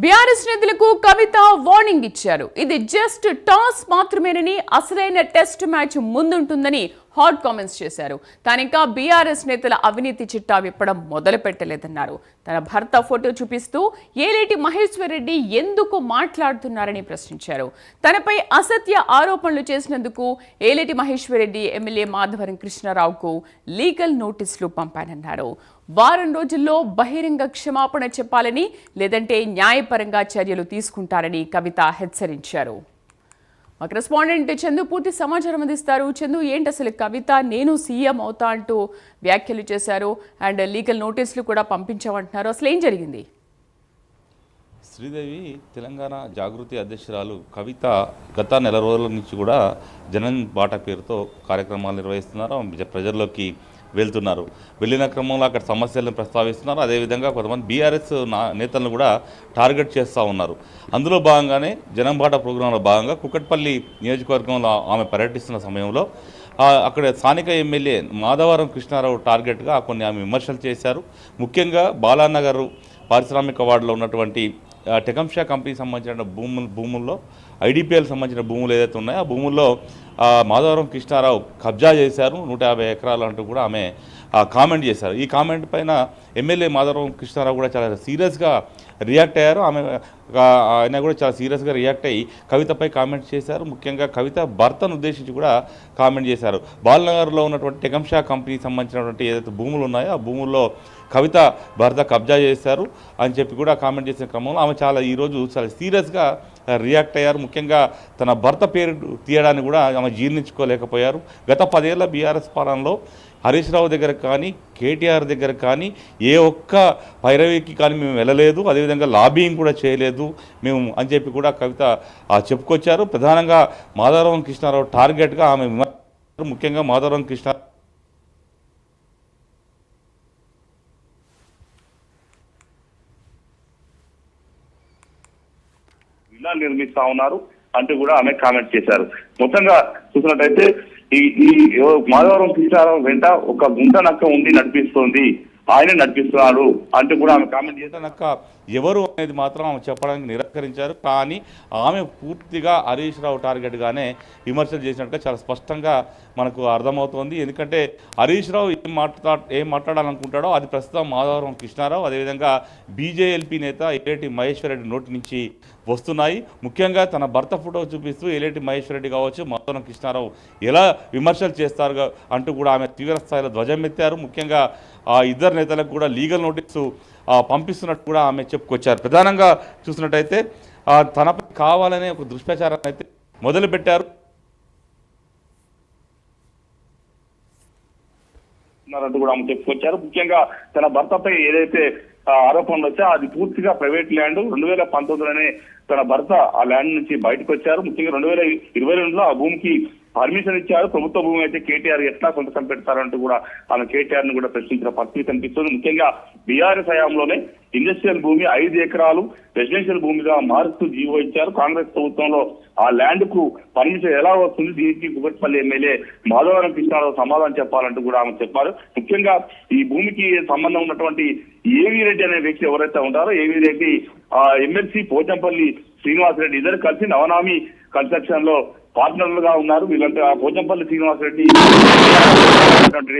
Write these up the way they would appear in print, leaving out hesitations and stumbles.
BRS నేతలకు కవిత warning ఇచ్చారు. ఇది జస్ట్ టాస్ మాత్రమేనని, అసలైన టెస్ట్ మ్యాచ్ ముందుంటుందని హాట్ కామెంట్స్ చేశారు. తానింకా బీఆర్ఎస్ నేతల అవినీతి చిట్టా విప్పడం మొదలు పెట్టలేదన్నారు. తన భర్త ఫోటో చూపిస్తూ ఏలేటి మహేశ్వర్ రెడ్డి ఎందుకు మాట్లాడుతున్నారని ప్రశ్నించారు. తనపై అసత్య ఆరోపణలు చేసినందుకు ఏలేటి మహేశ్వర్ రెడ్డి ఎమ్మెల్యే మాధవరం కృష్ణారావుకు లీగల్ నోటీసులు పంపానన్నారు. వారం రోజుల్లో బహిరంగ క్షమాపణ చెప్పాలని, లేదంటే న్యాయపరంగా చర్యలు తీసుకుంటారని కవిత హెచ్చరించారు. మా కరెస్పాండెంట్ చందు పూర్తి సమాచారం అందిస్తారు. చందు, ఏంటి అసలు కవిత నేను సీఎం అవుతా అంటూ వ్యాఖ్యలు చేశారు అండ్ లీగల్ నోటీసులు కూడా పంపించామంటున్నారు. అసలు ఏం జరిగింది? శ్రీదేవి తెలంగాణ జాగృతి అధ్యక్షురాలు కవిత గత నెల రోజుల నుంచి కూడా జనం బాట పేరుతో కార్యక్రమాలు నిర్వహిస్తున్నారు. ప్రజల్లోకి వెళ్తున్నారు. వెళ్ళిన క్రమంలో అక్కడ సమస్యలను ప్రస్తావిస్తున్నారు. అదేవిధంగా కొంతమంది బీఆర్ఎస్ నేతలను కూడా టార్గెట్ చేస్తూ ఉన్నారు. అందులో భాగంగానే జనం బాట ప్రోగ్రాంలో భాగంగా కుకట్పల్లి నియోజకవర్గంలో ఆమె పర్యటిస్తున్న సమయంలో అక్కడ స్థానిక ఎమ్మెల్యే మాధవరం కృష్ణారావు టార్గెట్గా కొన్ని ఆమె విమర్శలు చేశారు. ముఖ్యంగా బాలానగర్ పారిశ్రామిక వార్డులో ఉన్నటువంటి టెకంషా కంపెనీకి సంబంధించిన భూముల్లో ఐడిపిఎల్ సంబంధించిన భూములు ఏదైతే ఉన్నాయో ఆ భూముల్లో మాధవరం కృష్ణారావు కబ్జా చేశారు 150 ఎకరాలు అంటూ కూడా ఆమె కామెంట్ చేశారు. ఈ కామెంట్ పైన ఎమ్మెల్యే మాధవరం కృష్ణారావు కూడా చాలా సీరియస్గా రియాక్ట్ అయ్యారు. ఆయన కూడా చాలా సీరియస్గా రియాక్ట్ అయ్యి కవితపై కామెంట్ చేశారు. ముఖ్యంగా కవిత భర్తను ఉద్దేశించి కూడా కామెంట్ చేశారు. బాలనగర్లో ఉన్నటువంటి టెకంషా కంపెనీకి సంబంధించినటువంటి ఏదైతే భూములు ఉన్నాయో ఆ భూముల్లో కవిత భర్త కబ్జా చేశారు అని చెప్పి కూడా కామెంట్ చేసిన క్రమంలో ఆమె ఈరోజు చాలా సీరియస్గా రియాక్ట్ అయ్యారు. ముఖ్యంగా తన భర్త పేరు తీయడాన్ని కూడా ఆమె జీర్ణించుకోలేకపోయారు. గత 10 ఏళ్ల బీఆర్ఎస్ పాలనలో హరీష్ రావు దగ్గర కానీ కేటీఆర్ దగ్గర కానీ ఏ ఒక్క పైరవికి కానీ మేము వెళ్ళలేదు, అదేవిధంగా లాబింగ్ కూడా చేయలేదు మేము అని చెప్పి కూడా కవిత చెప్పుకొచ్చారు. ప్రధానంగా మాధవరం కృష్ణారావు టార్గెట్గా ఆమె ముఖ్యంగా మాధవరం కృష్ణ ఇలా నిర్మిస్తా ఉన్నారు అంటూ కూడా ఆమె కామెంట్ చేశారు. మొత్తంగా చూసినట్టయితే ఈ మాధవరం కృష్ణారావు వెంట ఒక గుంట నక్క ఉండి నడిపిస్తోంది, ఆయన నడిపిస్తున్నాడు అంటూ కూడా ఆమె కామెంట్ చేశారు. నక్క ఎవరు అనేది మాత్రం ఆమె చెప్పడానికి నిరాకరించారు. కానీ ఆమె పూర్తిగా హరీష్ రావు టార్గెట్గానే విమర్శలు చేసినట్టుగా చాలా స్పష్టంగా మనకు అర్థమవుతోంది. ఎందుకంటే హరీష్ రావు ఏం మాట్లాడాలనుకుంటాడో అది ప్రస్తుతం మాధవరం కృష్ణారావు అదేవిధంగా బీజేఎల్పీ నేత ఏలేటి మహేశ్వర్ రెడ్డి నోటి నుంచి వస్తున్నాయి. ముఖ్యంగా తన భర్త ఫోటో చూపిస్తూ ఏలేటి మహేశ్వర్ రెడ్డి కావచ్చు మాధవరం కృష్ణారావు ఎలా విమర్శలు చేస్తారు అంటూ కూడా ఆమె తీవ్ర స్థాయిలో ధ్వజమెత్తారు. ముఖ్యంగా ఆ ఇద్దరు నేతలకు కూడా లీగల్ నోటీసు పంపిస్తున్నట్టు కూడా ఆమె చెప్పుకొచ్చారు. ప్రధానంగా చూసినట్టయితే తనపై కావాలనే ఒక దుష్ప్రచారాన్ని అయితే మొదలుపెట్టారు అంటూ కూడా ఆమె చెప్పుకొచ్చారు. ముఖ్యంగా తన భర్తపై ఏదైతే ఆరోపణలు వచ్చా అది పూర్తిగా ప్రైవేట్ ల్యాండ్. 2019లోనే తన భర్త ఆ ల్యాండ్ నుంచి బయటకు వచ్చారు. ముఖ్యంగా 2022లో ఆ భూమికి పర్మిషన్ ఇచ్చారు. ప్రభుత్వ భూమి అయితే కేటీఆర్ ఎట్లా సంతకం పెడతారంటూ కూడా ఆమె కేటీఆర్ ను కూడా ప్రశ్నించిన పరిస్థితి కనిపిస్తుంది. ముఖ్యంగా బీఆర్ఎస్ హయాంలోనే ఇండస్ట్రియల్ భూమి 5 ఎకరాలు రెసిడెన్షియల్ భూమిగా మారుస్తూ జీవో ఇచ్చారు. కాంగ్రెస్ ప్రభుత్వంలో ఆ ల్యాండ్ కు పర్మిషన్ ఎలా వస్తుంది, దీనికి కుకట్పల్లి ఎమ్మెల్యే మాధవరం కృష్ణారావు సమాధానం చెప్పాలంటూ కూడా ఆమె చెప్పారు. ముఖ్యంగా ఈ భూమికి సంబంధం ఉన్నటువంటి ఏవీ రెడ్డి అనే వ్యక్తి ఎవరైతే ఉంటారో ఏవీ రెడ్డి ఎమ్మెల్సీ పోచంపల్లి శ్రీనివాసరెడ్డి ఇద్దరు కలిసి నవనామి కన్స్ట్రక్షన్ లో పార్ట్నర్లుగా ఉన్నారు. వీళ్ళంతా పోచంపల్లి శ్రీనివాసరెడ్డి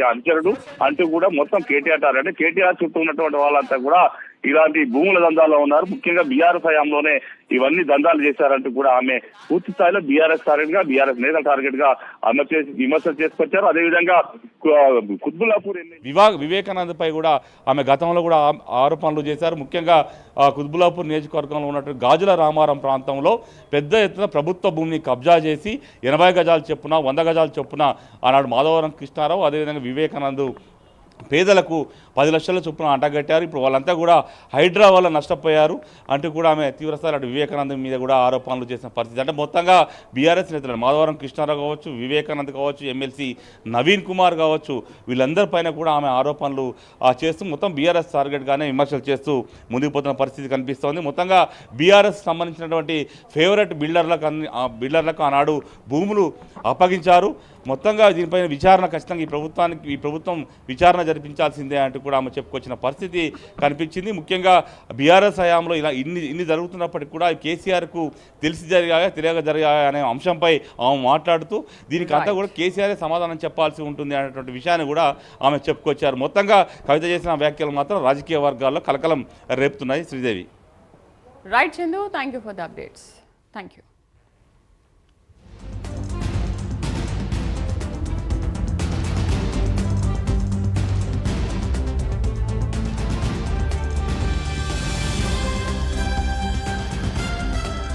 అనుచరుడు అంటూ కూడా మొత్తం కేటీఆర్ అంటే కేటీఆర్ చుట్టూ ఉన్నటువంటి వాళ్ళంతా కూడా ఇలాంటి భూముల దందాల్లో ఉన్నారు. ముఖ్యంగా బీఆర్ఎస్ హయాంలోనే ఇవన్నీ దందాలు చేశారంటూ కూడా ఆమె పూర్తి స్థాయిలో బీఆర్ఎస్ టార్గెట్ గా బీఆర్ఎస్ నేతల టార్గెట్ గా విమర్శలు చేసుకొచ్చారు. అదేవిధంగా కుత్బుల్లాపూర్ వివేకానంద్ పై కూడా ఆమె గతంలో కూడా ఆరోపణలు చేశారు. ముఖ్యంగా కుత్బుల్లాపూర్ నియోజకవర్గంలో ఉన్నటువంటి గాజుల రామారం ప్రాంతంలో పెద్ద ఎత్తున ప్రభుత్వ భూమిని కబ్జా చేసి 80 గజాలు చొప్పున 100 గజాలు చొప్పున ఆనాడు మాధవరం కృష్ణారావు అదేవిధంగా వివేకానంద్ పేదలకు 10 లక్షల చొప్పున అంటగట్టారు. ఇప్పుడు వాళ్ళంతా కూడా హైడ్రా వల్ల నష్టపోయారు అంటూ కూడా ఆమె తీవ్రస్థాయి అటు వివేకానంద్ మీద కూడా ఆరోపణలు చేసిన పరిస్థితి. అంటే మొత్తంగా బీఆర్ఎస్ నేతలు మాధవరం కృష్ణారావు కావచ్చు, వివేకానంద్ కావచ్చు, ఎమ్మెల్సీ నవీన్ కుమార్ కావచ్చు, వీళ్ళందరిపైన కూడా ఆమె ఆరోపణలు చేస్తూ మొత్తం బీఆర్ఎస్ టార్గెట్గానే విమర్శలు చేస్తూ ముందుకు పోతున్న పరిస్థితి కనిపిస్తోంది. మొత్తంగా బీఆర్ఎస్ సంబంధించినటువంటి ఫేవరెట్ బిల్డర్లకు ఆనాడు భూములు అప్పగించారు. మొత్తంగా దీనిపైన విచారణ ఖచ్చితంగా ఈ ప్రభుత్వం విచారణ జరిపించాల్సిందే అంటూ కూడా ఆమె చెప్పుకొచ్చిన పరిస్థితి కనిపించింది. ముఖ్యంగా బీఆర్ఎస్ హయాంలో ఇలా ఇన్ని జరుగుతున్నప్పటికీ కూడా కేసీఆర్కు తెలియక జరిగాయి అనే అంశంపై ఆమె మాట్లాడుతూ దీనికి అంతా కూడా కేసీఆర్ సమాధానం చెప్పాల్సి ఉంటుంది అనేటువంటి విషయాన్ని కూడా ఆమె చెప్పుకొచ్చారు. మొత్తంగా కవిత చేసిన వ్యాఖ్యలు మాత్రం రాజకీయ వర్గాల్లో కలకలం రేపుతున్నాయి. Sridevi. Right Chandu, thank you for the updates. Thank you.